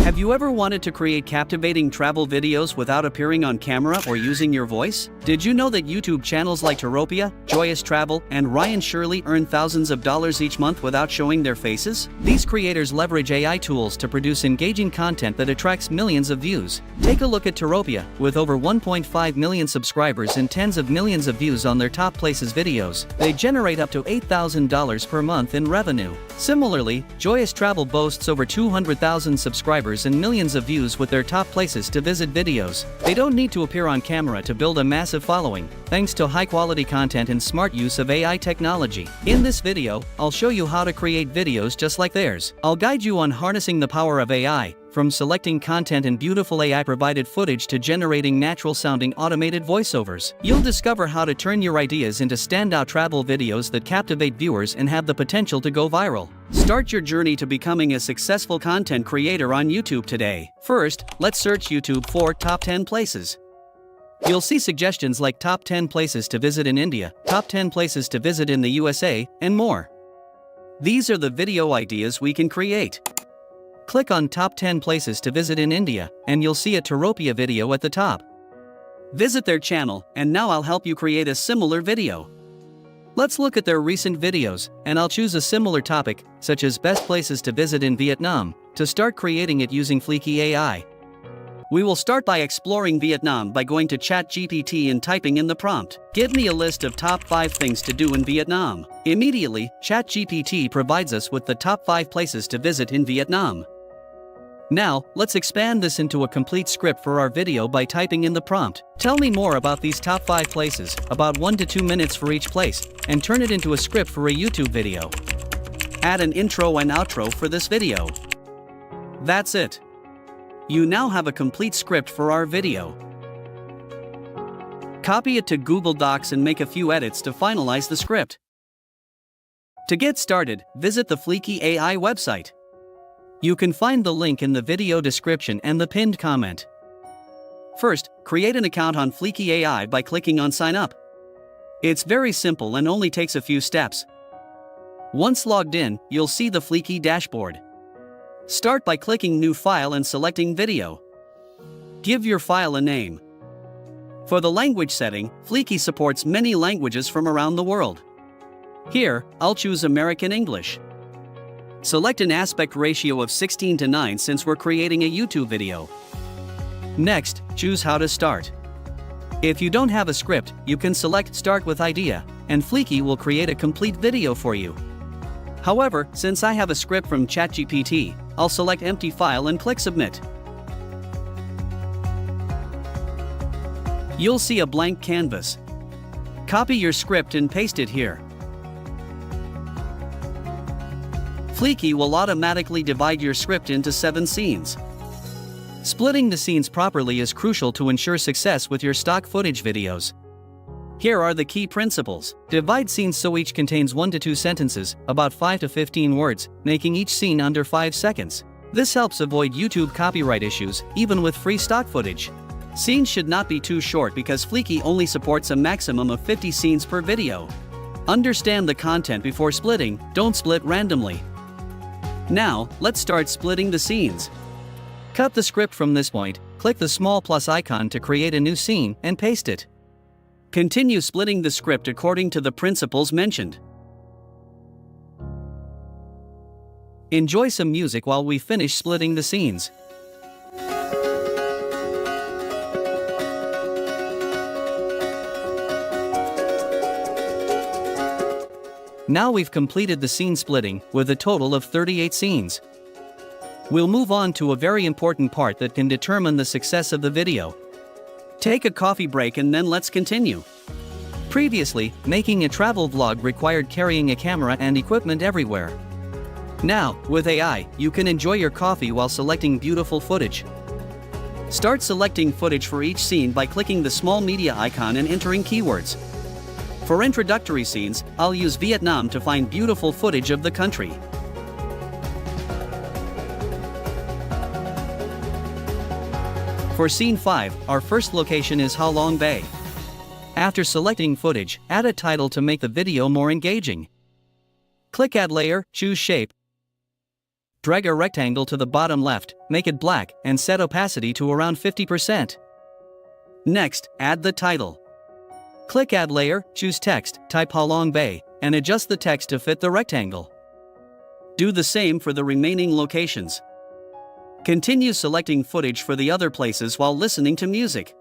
Have you ever wanted to create captivating travel videos without appearing on camera or using your voice? Did you know that YouTube channels like Teropia, Joyous Travel, and Ryan Shirley earn thousands of dollars each month without showing their faces? These creators leverage AI tools to produce engaging content that attracts millions of views. Take a look at Teropia, with over 1.5 million subscribers and tens of millions of views on their top places videos. They generate up to $8,000 per month in revenue. Similarly, Joyous Travel boasts over 200,000 subscribers and millions of views with their top places to visit videos. They don't need to appear on camera to build a massive following, thanks to high-quality content and smart use of AI technology. In this video, I'll show you how to create videos just like theirs. I'll guide you on harnessing the power of AI, from selecting content and beautiful AI-provided footage to generating natural-sounding automated voiceovers. You'll discover how to turn your ideas into standout travel videos that captivate viewers and have the potential to go viral. Start your journey to becoming a successful content creator on YouTube today. First, let's search YouTube for Top 10 Places. You'll see suggestions like Top 10 Places to Visit in India, Top 10 Places to Visit in the USA, and more. These are the video ideas we can create. Click on Top 10 Places to Visit in India, and you'll see a Teropia video at the top. Visit their channel, and now I'll help you create a similar video. Let's look at their recent videos, and I'll choose a similar topic, such as Best Places to Visit in Vietnam, to start creating it using Fliki AI. We will start by exploring Vietnam by going to ChatGPT and typing in the prompt, "Give me a list of top 5 things to do in Vietnam." Immediately, ChatGPT provides us with the top 5 places to visit in Vietnam. Now, let's expand this into a complete script for our video by typing in the prompt, "Tell me more about these top 5 places, about 1 to 2 minutes for each place," and turn it into a script for a YouTube video. Add an intro and outro for this video. That's it. You now have a complete script for our video. Copy it to Google Docs and make a few edits to finalize the script. To get started, visit the Fliki AI website. You can find the link in the video description and the pinned comment. First, create an account on Fliki AI by clicking on Sign Up. It's very simple and only takes a few steps. Once logged in, you'll see the Fliki dashboard. Start by clicking New File and selecting Video. Give your file a name. For the language setting, Fliki supports many languages from around the world. Here, I'll choose American English. Select an aspect ratio of 16:9 since we're creating a YouTube video. Next, choose How to Start. If you don't have a script, you can select Start with Idea, and Fliki will create a complete video for you. However, since I have a script from ChatGPT, I'll select Empty File and click Submit. You'll see a blank canvas. Copy your script and paste it here. Fliki will automatically divide your script into 7 scenes. Splitting the scenes properly is crucial to ensure success with your stock footage videos. Here are the key principles. Divide scenes so each contains 1 to 2 sentences, about 5 to 15 words, making each scene under 5 seconds. This helps avoid YouTube copyright issues, even with free stock footage. Scenes should not be too short because Fliki only supports a maximum of 50 scenes per video. Understand the content before splitting, don't split randomly. Now, let's start splitting the scenes. Cut the script from this point, click the small plus icon to create a new scene, and paste it. Continue splitting the script according to the principles mentioned. Enjoy some music while we finish splitting the scenes. Now we've completed the scene splitting, with a total of 38 scenes. We'll move on to a very important part that can determine the success of the video. Take a coffee break and then let's continue. Previously, making a travel vlog required carrying a camera and equipment everywhere. Now, with AI, you can enjoy your coffee while selecting beautiful footage. Start selecting footage for each scene by clicking the small media icon and entering keywords. For introductory scenes, I'll use Vietnam to find beautiful footage of the country. For Scene 5, our first location is Ha Long Bay. After selecting footage, add a title to make the video more engaging. Click Add Layer, choose Shape. Drag a rectangle to the bottom left, make it black, and set opacity to around 50%. Next, add the title. Click Add Layer, choose Text, type Ha Long Bay, and adjust the text to fit the rectangle. Do the same for the remaining locations. Continue selecting footage for the other places while listening to music.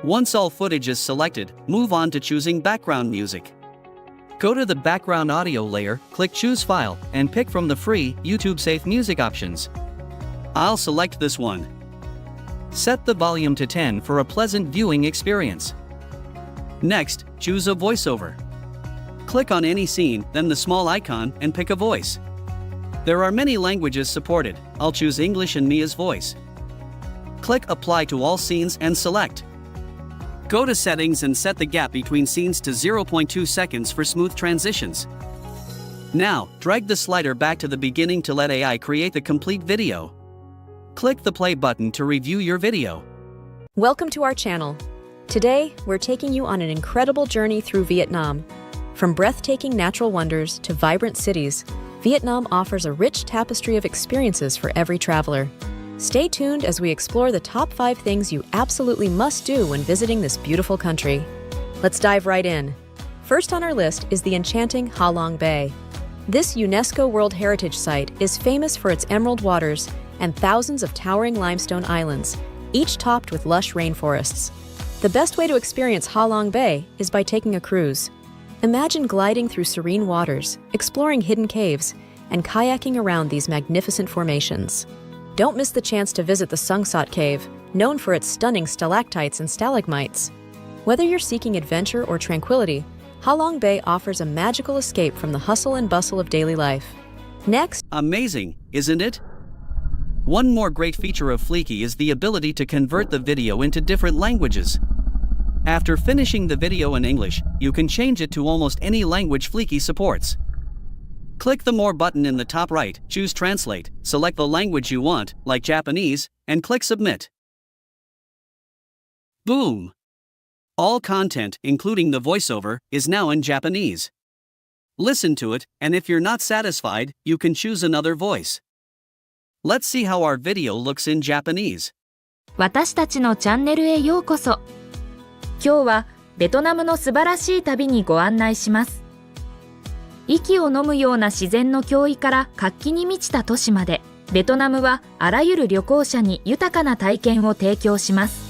Once all footage is selected, move on to choosing background music. Go to the background audio layer, click Choose File, and pick from the free, YouTube-safe music options. I'll select this one. Set the volume to 10 for a pleasant viewing experience. Next, choose a voiceover. Click on any scene, then the small icon, and pick a voice. There are many languages supported. I'll choose English and Mia's voice. Click Apply to all scenes and select. Go to Settings and set the gap between scenes to 0.2 seconds for smooth transitions. Now, drag the slider back to the beginning to let AI create the complete video. Click the play button to review your video. Welcome to our channel. Today, we're taking you on an incredible journey through Vietnam. From breathtaking natural wonders to vibrant cities, Vietnam offers a rich tapestry of experiences for every traveler. Stay tuned as we explore the top 5 things you absolutely must do when visiting this beautiful country. Let's dive right in. First on our list is the enchanting Ha Long Bay. This UNESCO World Heritage Site is famous for its emerald waters and thousands of towering limestone islands, each topped with lush rainforests. The best way to experience Ha Long Bay is by taking a cruise. Imagine gliding through serene waters, exploring hidden caves, and kayaking around these magnificent formations. Don't miss the chance to visit the Sung Sot Cave, known for its stunning stalactites and stalagmites. Whether you're seeking adventure or tranquility, Ha Long Bay offers a magical escape from the hustle and bustle of daily life. Next, amazing, isn't it? One more great feature of Fliki is the ability to convert the video into different languages. After finishing the video in English, you can change it to almost any language Fliki supports. Click the More button in the top right, choose Translate, select the language you want, like Japanese, and click Submit. Boom! All content, including the voiceover, is now in Japanese. Listen to it, and if you're not satisfied, you can choose another voice. Let's see how our video looks in Japanese. 私たちのチャンネルへようこそ。今日はベトナムの素晴らしい旅にご案内します。息を飲むような自然の驚異から活気に満ちた都市まで、ベトナムはあらゆる旅行者に豊かな体験を提供します。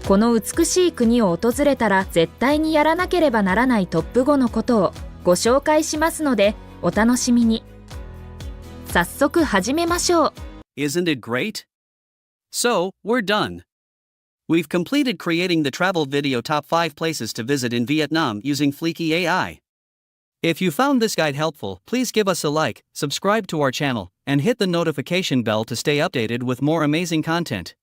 この美しい国を訪れたら絶対にやらなければならないトップ5のことをご紹介しますので、お楽しみに。早速始めましょう。Isn't it great? So, we're done. We've completed creating the travel video top 5 places to visit in Vietnam using Fliki AI. If you found this guide helpful, please give us a like, subscribe to our channel, and hit the notification bell to stay updated with more amazing content.